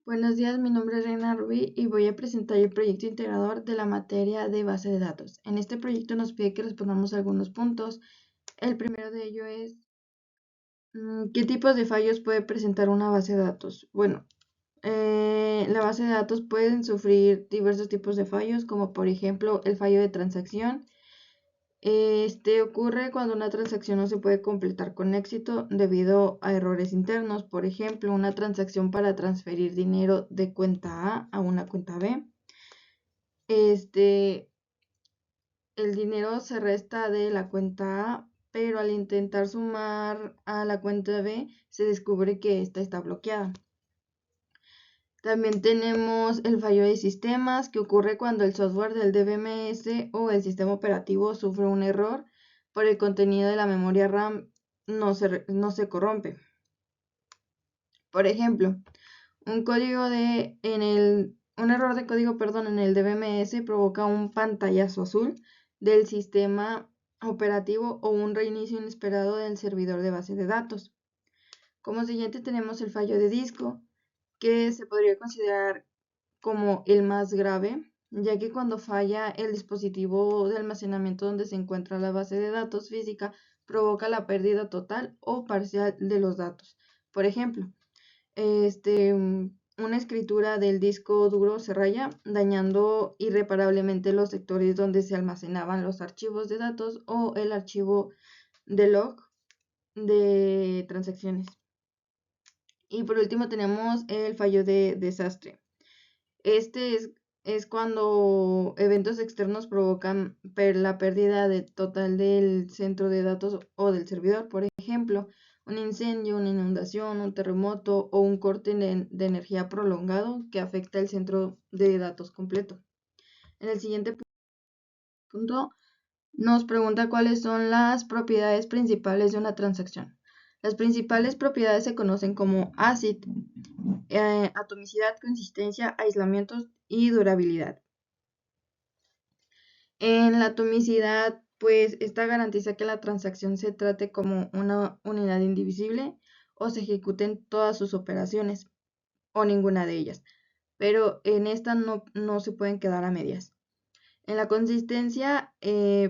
Buenos días, mi nombre es Reina Rubí y voy a presentar el proyecto integrador de la materia de base de datos. En este proyecto nos pide que respondamos algunos puntos. El primero de ello es, ¿qué tipos de fallos puede presentar una base de datos? Bueno, la base de datos pueden sufrir diversos tipos de fallos, como por ejemplo el fallo de transacción. Este ocurre cuando una transacción no se puede completar con éxito debido a errores internos. Por ejemplo, una transacción para transferir dinero de cuenta A una cuenta B. Este, el dinero se resta de la cuenta A, pero al intentar sumar a la cuenta B, se descubre que esta está bloqueada. También tenemos el fallo de sistemas, que ocurre cuando el software del DBMS o el sistema operativo sufre un error por el contenido de la memoria RAM no se corrompe. Por ejemplo, un error de código, en el DBMS provoca un pantallazo azul del sistema operativo o un reinicio inesperado del servidor de base de datos. Como siguiente tenemos el fallo de disco, que se podría considerar como el más grave, ya que cuando falla el dispositivo de almacenamiento donde se encuentra la base de datos física, provoca la pérdida total o parcial de los datos. Por ejemplo, una escritura del disco duro se raya, dañando irreparablemente los sectores donde se almacenaban los archivos de datos o el archivo de log de transacciones. Y por último tenemos el fallo de desastre. Este es cuando eventos externos provocan la pérdida total del centro de datos o del servidor. Por ejemplo, un incendio, una inundación, un terremoto o un corte de energía prolongado que afecta el centro de datos completo. En el siguiente punto nos pregunta cuáles son las propiedades principales de una transacción. Las principales propiedades se conocen como ACID, atomicidad, consistencia, aislamiento y durabilidad. En la atomicidad, pues esta garantiza que la transacción se trate como una unidad indivisible o se ejecuten todas sus operaciones o ninguna de ellas, pero en esta no se pueden quedar a medias. En la consistencia,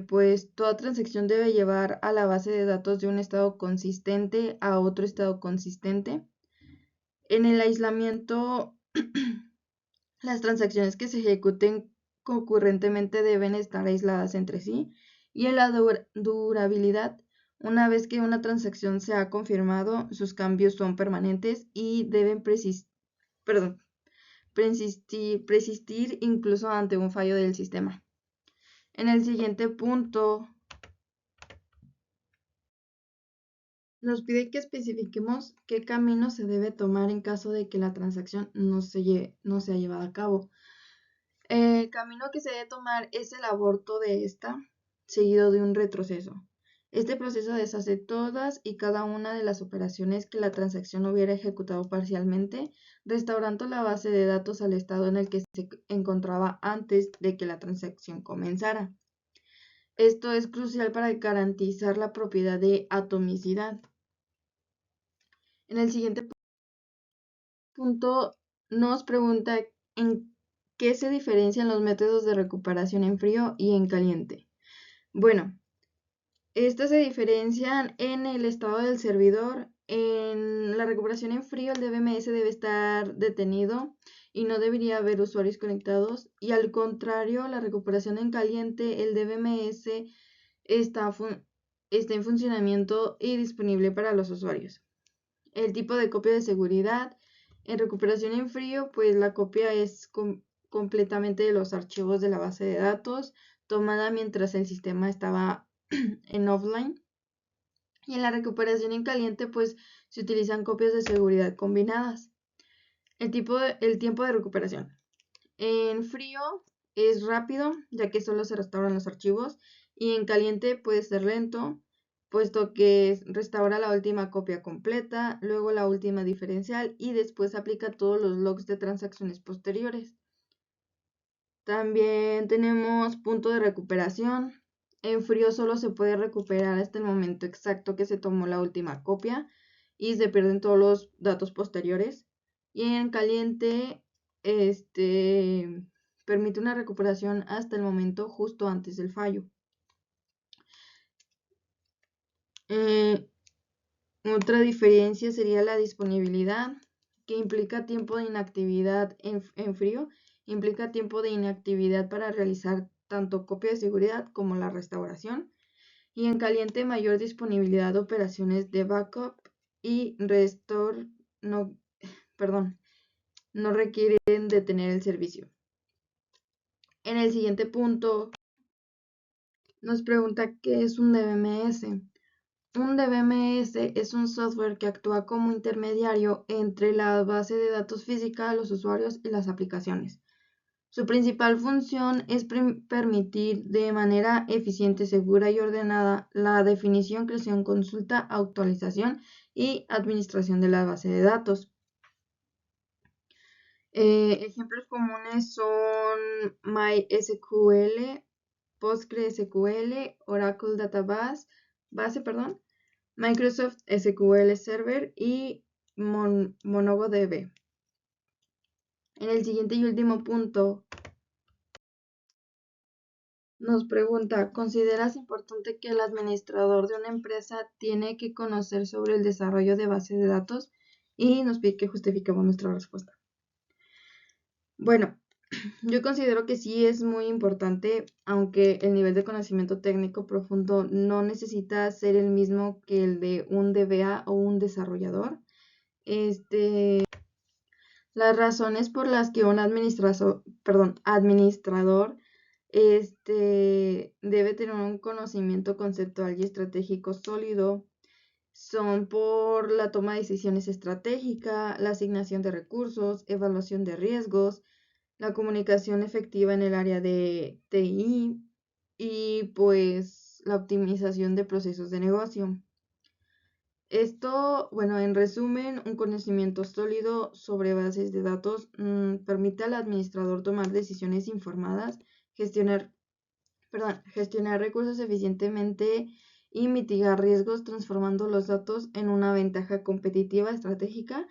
pues toda transacción debe llevar a la base de datos de un estado consistente a otro estado consistente. En el aislamiento, las transacciones que se ejecuten concurrentemente deben estar aisladas entre sí. Y en la durabilidad, una vez que una transacción se ha confirmado, sus cambios son permanentes y deben persistir incluso ante un fallo del sistema. En el siguiente punto, nos pide que especifiquemos qué camino se debe tomar en caso de que la transacción no sea llevada a cabo. El camino que se debe tomar es el aborto de esta, seguido de un retroceso. Este proceso deshace todas y cada una de las operaciones que la transacción hubiera ejecutado parcialmente, restaurando la base de datos al estado en el que se encontraba antes de que la transacción comenzara. Esto es crucial para garantizar la propiedad de atomicidad. En el siguiente punto nos pregunta en qué se diferencian los métodos de recuperación en frío y en caliente. Bueno, estas se diferencian en el estado del servidor. En la recuperación en frío, el DBMS debe estar detenido y no debería haber usuarios conectados. Y al contrario, la recuperación en caliente, el DBMS está en funcionamiento y disponible para los usuarios. El tipo de copia de seguridad. En recuperación en frío, pues la copia es completamente de los archivos de la base de datos, tomada mientras el sistema estaba en offline. Y en la recuperación en caliente, pues se utilizan copias de seguridad combinadas. El tiempo de recuperación. En frío es rápido, ya que solo se restauran los archivos, y en caliente puede ser lento, puesto que restaura la última copia completa, luego la última diferencial y después aplica todos los logs de transacciones posteriores. También tenemos punto de recuperación. En frío solo se puede recuperar hasta el momento exacto que se tomó la última copia y se pierden todos los datos posteriores. y en caliente permite una recuperación hasta el momento justo antes del fallo. Otra diferencia sería la disponibilidad, que implica tiempo de inactividad en frío, implica tiempo de inactividad para realizar tanto copia de seguridad como la restauración, y en caliente mayor disponibilidad de operaciones de backup y restore no requieren detener el servicio. En el siguiente punto nos pregunta qué es un DBMS. Un DBMS es un software que actúa como intermediario entre la base de datos física, los usuarios y las aplicaciones. Su principal función es permitir de manera eficiente, segura y ordenada la definición, creación, consulta, actualización y administración de la base de datos. Ejemplos comunes son MySQL, PostgreSQL, Oracle Database, Microsoft SQL Server y MongoDB. En el siguiente y último punto nos pregunta, ¿consideras importante que el administrador de una empresa tiene que conocer sobre el desarrollo de bases de datos? Y nos pide que justifiquemos nuestra respuesta. Bueno, yo considero que sí es muy importante, aunque el nivel de conocimiento técnico profundo no necesita ser el mismo que el de un DBA o un desarrollador. Las razones por las que un administrador debe tener un conocimiento conceptual y estratégico sólido son por la toma de decisiones estratégica, la asignación de recursos, evaluación de riesgos, la comunicación efectiva en el área de TI y pues la optimización de procesos de negocio. Esto, bueno, en resumen, un conocimiento sólido sobre bases de datos permite al administrador tomar decisiones informadas, gestionar recursos eficientemente y mitigar riesgos, transformando los datos en una ventaja competitiva estratégica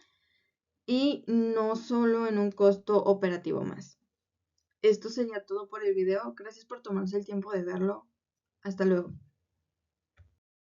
y no solo en un costo operativo más. Esto sería todo por el video. Gracias por tomarse el tiempo de verlo. Hasta luego.